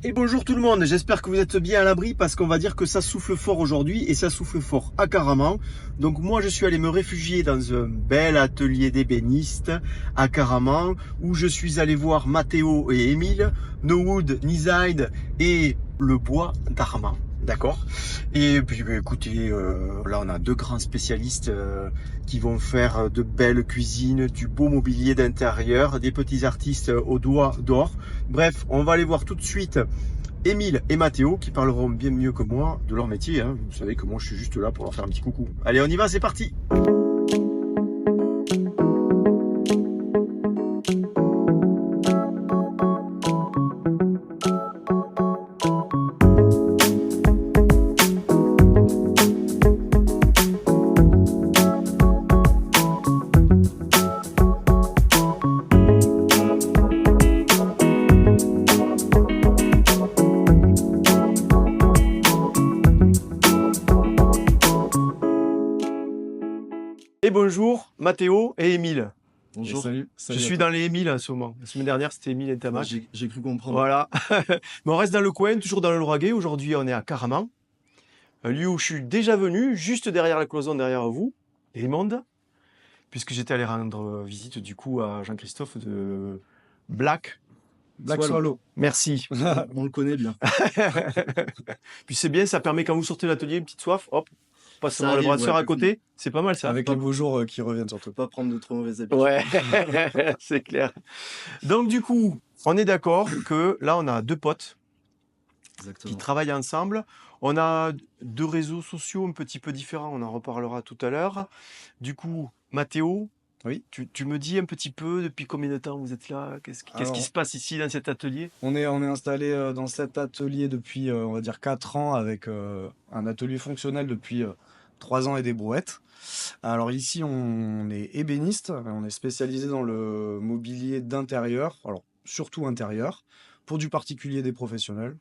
Et bonjour tout le monde, j'espère que vous êtes bien à l'abri parce qu'on va dire que ça souffle fort aujourd'hui et ça souffle fort à Caraman. Donc moi je suis allé me réfugier dans un bel atelier d'ébénistes à Caraman où je suis allé voir Mathéo et Émile, No Wood, Nizide et le bois d'Armand. D'accord. Et puis écoutez, là on a deux grands spécialistes qui vont faire de belles cuisines, du beau mobilier d'intérieur, des petits artistes au doigt d'or. Bref, on va aller voir tout de suite Émile et Mathéo qui parleront bien mieux que moi de leur métier. Hein. Vous savez que moi je suis juste là pour leur faire un petit coucou. Allez, on y va, c'est parti! Et bonjour Mathéo et Émile. Bonjour. Salut, Je suis dans les Émile en ce moment. La semaine dernière c'était Émile et Tamac. J'ai cru comprendre. Voilà. Mais on reste dans le coin, toujours dans le Lauragais. Aujourd'hui on est à Caraman, un lieu où je suis déjà venu, juste derrière la cloison, derrière vous, Rimonde, puisque j'étais allé rendre visite du coup à Jean-Christophe de Black Swallow. Merci. On le connaît bien. Puis c'est bien, ça permet quand vous sortez de l'atelier, une petite soif, hop, passe Ça dans le arrive, brasseur ouais. à côté, c'est pas mal ça. Avec les beaux jours qui reviennent surtout. Pas prendre de trop mauvaises habitudes. Ouais, c'est clair. Donc du coup, on est d'accord que là on a deux potes qui Exactement. travaillent ensemble. On a deux réseaux sociaux un petit peu différents, on en reparlera tout à l'heure. Du coup, Mathéo, Oui. tu me dis un petit peu depuis combien de temps vous êtes là? Qu'est-ce qui Alors, se passe ici dans cet atelier? On est installé dans cet atelier depuis, on va dire, 4 ans avec un atelier fonctionnel depuis 3 ans et des brouettes. Alors ici, on est ébéniste, on est spécialisé dans le mobilier d'intérieur, alors surtout intérieur, pour du particulier et des professionnels.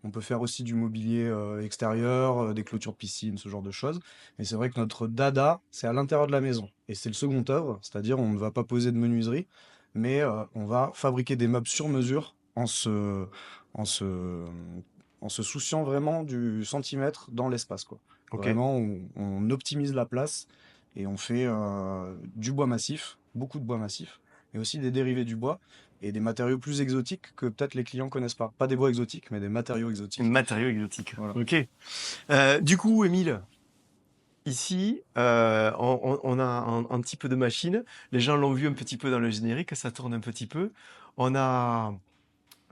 On peut faire aussi du mobilier extérieur, des clôtures de piscine, ce genre de choses. Mais c'est vrai que notre dada, c'est à l'intérieur de la maison. Et c'est le second œuvre, c'est-à-dire on ne va pas poser de menuiserie, mais on va fabriquer des meubles sur mesure en se, en se souciant vraiment du centimètre dans l'espace, quoi. Ok. Vraiment, on optimise la place et on fait du bois massif, beaucoup de bois massif, mais aussi des dérivés du bois et des matériaux plus exotiques que peut-être les clients connaissent pas. Pas des bois exotiques, mais des matériaux exotiques. Matériaux exotiques. Voilà. Ok. Du coup, Émile, ici, on a un petit peu de machine. Les gens l'ont vu un petit peu dans le générique, ça tourne un petit peu. On a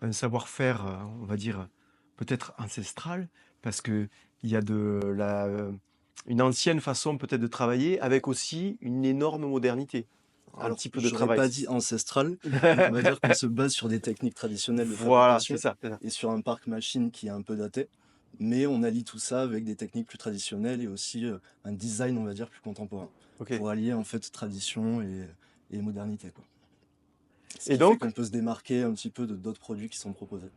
un savoir-faire, on va dire, peut-être ancestral, parce que il y a une ancienne façon peut-être de travailler, avec aussi une énorme modernité. Un petit peu de j'aurais travail. pas dit ancestral. Donc, on va dire qu'on se base sur des techniques traditionnelles de Voilà, fabrication c'est ça. et sur un parc machine qui est un peu daté. Mais on allie tout ça avec des techniques plus traditionnelles et aussi un design, on va dire, plus contemporain. Ok. Pour allier en fait tradition et modernité, quoi. Ce Et qui donc, fait qu'on peut se démarquer un petit peu de d'autres produits qui sont proposés.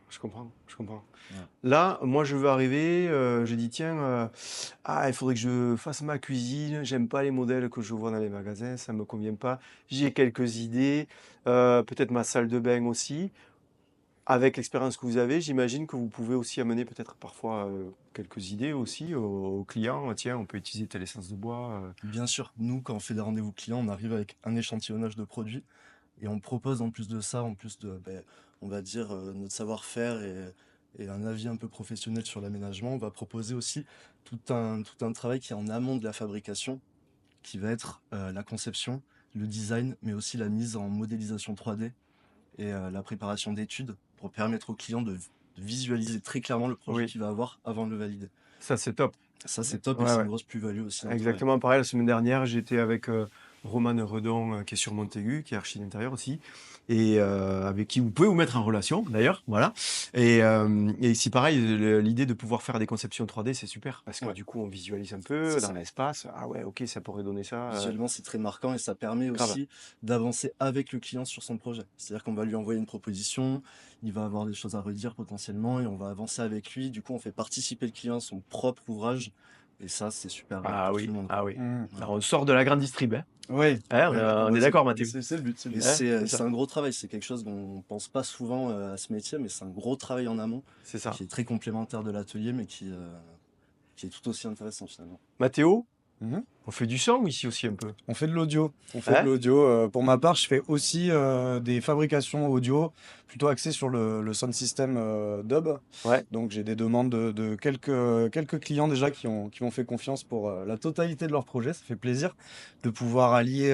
je comprends. Ouais. Là, moi, je veux arriver, je dis, tiens, il faudrait que je fasse ma cuisine, j'aime pas les modèles que je vois dans les magasins, ça me convient pas. J'ai quelques idées, peut-être ma salle de bain aussi. Avec l'expérience que vous avez, j'imagine que vous pouvez aussi amener peut-être parfois quelques idées aussi aux clients. Tiens, on peut utiliser telle essence de bois. Bien sûr, nous, quand on fait des rendez-vous clients, on arrive avec un échantillonnage de produits et on propose en plus de ça, en plus de, on va dire, notre savoir-faire et un avis un peu professionnel sur l'aménagement, on va proposer aussi tout un travail qui est en amont de la fabrication, qui va être la conception, le design, mais aussi la mise en modélisation 3D et la préparation d'études pour permettre au client de visualiser très clairement le projet Oui. qu'il va avoir avant de le valider. Ça, c'est top. Ça, c'est top et Ouais, c'est ouais. une grosse plus-value aussi. dans le travail. Exactement pareil, la semaine dernière, j'étais avec Romane Redon, qui est sur Montaigu, qui est archi d'intérieur aussi, et avec qui vous pouvez vous mettre en relation, d'ailleurs, voilà. Et ici, pareil, l'idée de pouvoir faire des conceptions 3D, c'est super, parce que Ouais. du coup, on visualise un peu C'est dans ça. l'espace. Ah ouais, ok, ça pourrait donner ça. Visuellement, c'est très marquant et ça permet grave. aussi d'avancer avec le client sur son projet. C'est-à-dire qu'on va lui envoyer une proposition, il va avoir des choses à redire potentiellement et on va avancer avec lui. Du coup, on fait participer le client à son propre ouvrage Et ça, c'est super Ah pour oui, tout le monde. ah oui. Mmh. Alors, on sort de la grande distrib, hein. Oui. Hein, on est d'accord, Mathieu. C'est le but, c'est le Mais but. c'est c'est ça. un gros travail, c'est quelque chose qu'on pense pas souvent à ce métier, mais c'est un gros travail en amont C'est ça. qui est très complémentaire de l'atelier, mais qui est tout aussi intéressant finalement. Mathéo, Mhm. on fait du son ici aussi un peu. On fait de l'audio. On fait Hein de l'audio. Pour ma part, je fais aussi des fabrications audio, plutôt axées sur le sound system dub. Ouais. Donc j'ai des demandes de quelques clients déjà qui m'ont fait confiance pour la totalité de leur projet. Ça fait plaisir de pouvoir allier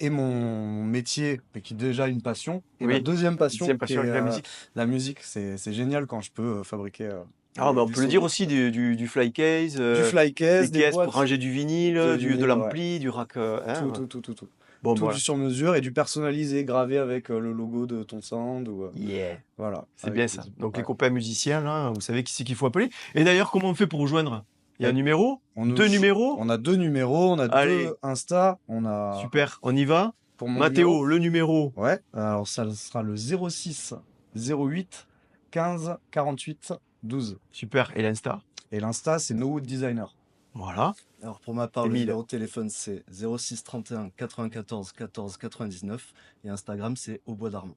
et mon métier, mais qui est déjà une passion, et Oui. ma deuxième passion, Deuxième qui passion est avec la musique. la musique. C'est génial quand je peux fabriquer Ah, on du peut le son. dire aussi du fly case, Du fly case, des des caisses boîtes pour ranger du vinyle, de de vinyle, l'ampli, du rack. Hein, ouais. tout. Bon, Tout voilà. du sur mesure et du personnalisé gravé avec le logo de ton sound ou Yeah. voilà. C'est avec bien plaisir. ça. Donc les Ouais. copains musiciens, là, vous savez qui c'est qu'il faut appeler. Et d'ailleurs, comment on fait pour vous joindre? Il y a un Et numéro? on nous- Deux numéros? On a 2 numéros, on a Allez. 2 Insta, on a Super, on y va. pour mon Mathéo, numéro. le numéro. Ouais, alors ça sera le 06 08 15 48 12. Super, et l'Insta. Et l'Insta, c'est No Wood Designer. Voilà. Alors pour ma part, le Émile. numéro de téléphone c'est 06 31 94 14 99 et Instagram c'est Au Bois d'Armand.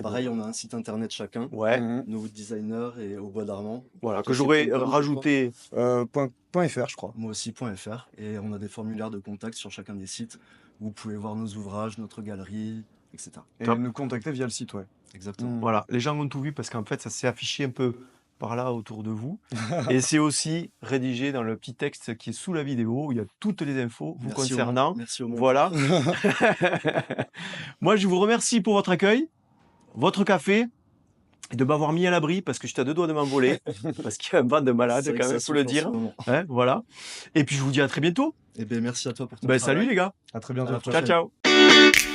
Pareil, on a un site internet chacun, Ouais, Mhm. Nowood Designer et Au Bois d'Armand. voilà, que Toi, c'est j'aurais .com, je crois. rajouté. .fr, je crois. Moi aussi.fr et on a des formulaires de contact sur chacun des sites où vous pouvez voir nos ouvrages, notre galerie, etc. Et Top. nous contacter via le site, ouais. Exactement. Mhm. Voilà, les gens ont tout vu parce qu'en fait, ça s'est affiché un peu par là autour de vous. Et c'est aussi rédigé dans le petit texte qui est sous la vidéo où il y a toutes les infos vous Merci concernant. Merci au monde. Voilà. Moi, je vous remercie pour votre accueil, votre café, et de m'avoir mis à l'abri parce que j'étais à deux doigts de m'envoler. Parce qu'il y a un bande de malades, C'est vrai que quand même, ça faut le souffle en ce dire. moment. Hein, voilà. Et puis, je vous dis à très bientôt. Eh bien, merci à toi pour ton Ben, travail. salut les gars. À très bientôt. À la Ciao, prochaine. ciao.